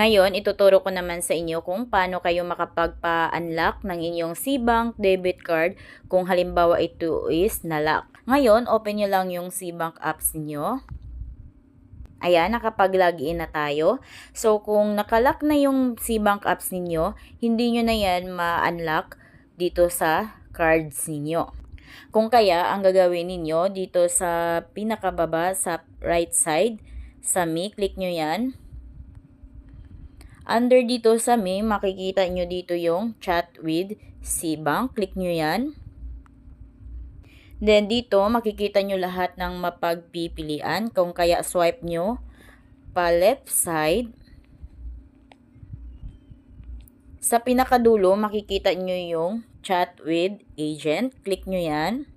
Ngayon, ituturo ko naman sa inyo kung paano kayo makapagpa-unlock ng inyong SeaBank debit card kung halimbawa ito is na-lock. Ngayon, open nyo lang yung SeaBank apps niyo. Ayan, nakapag-login na tayo. So, kung nakalock na yung SeaBank apps ninyo, hindi nyo na yan ma-unlock dito sa cards ninyo. Kung kaya, ang gagawin ninyo dito sa pinakababa sa right side, sa Me, click nyo yan. Under dito sa Me, makikita nyo dito yung Chat with SeaBank. Click nyo yan. Then dito, makikita nyo lahat ng mapagpipilian. Kung kaya swipe nyo pa left side. Sa pinakadulo, makikita nyo yung Chat with Agent. Click nyo yan.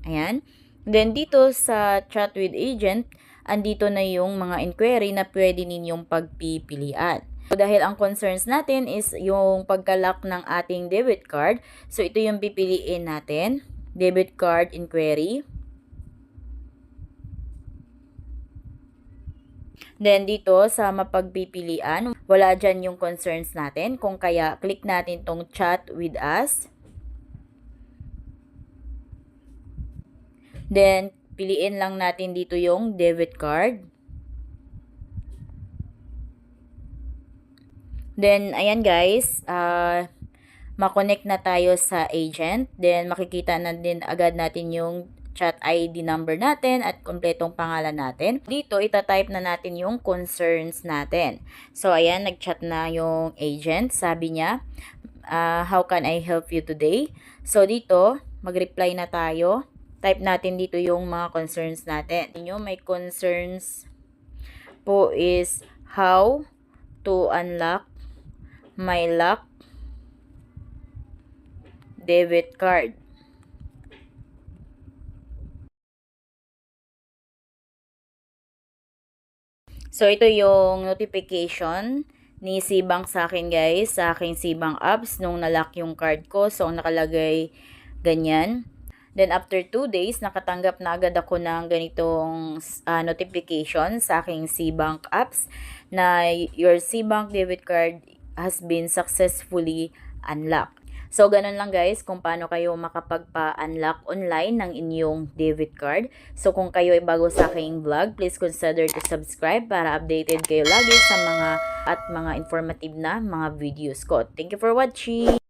Ayan. Then dito sa Chat with Agent, andito na yung mga inquiry na pwede ninyong pagpipilian. So, dahil ang concerns natin is yung pagka-lock ng ating debit card, so ito yung pipiliin natin, debit card inquiry. Then dito sa mapagpipilian, wala dyan yung concerns natin, kung kaya click natin tong chat with us. Then piliin lang natin dito yung debit card. Then, ayan guys, makonect na tayo sa agent. Then, makikita na din agad natin yung chat ID number natin at kompletong pangalan natin. Dito, itatype na natin yung concerns natin. So, ayan, nag-chat na yung agent. Sabi niya, how can I help you today? So, dito, mag-reply na tayo. Type natin dito yung mga concerns natin. May concerns po is how to unlock my lock debit card. So, ito yung notification ni SeaBank sa akin guys, sa aking SeaBank apps nung nalock yung card ko. So, nakalagay ganyan. Then, after 2 days, nakatanggap na agad ako ng ganitong notification sa aking SeaBank apps na your SeaBank debit card has been successfully unlocked. So, ganun lang guys kung paano kayo makapagpa-unlock online ng inyong debit card. So, kung kayo ay bago sa aking vlog, please consider to subscribe para updated kayo lagi sa mga informative na mga videos ko. Thank you for watching!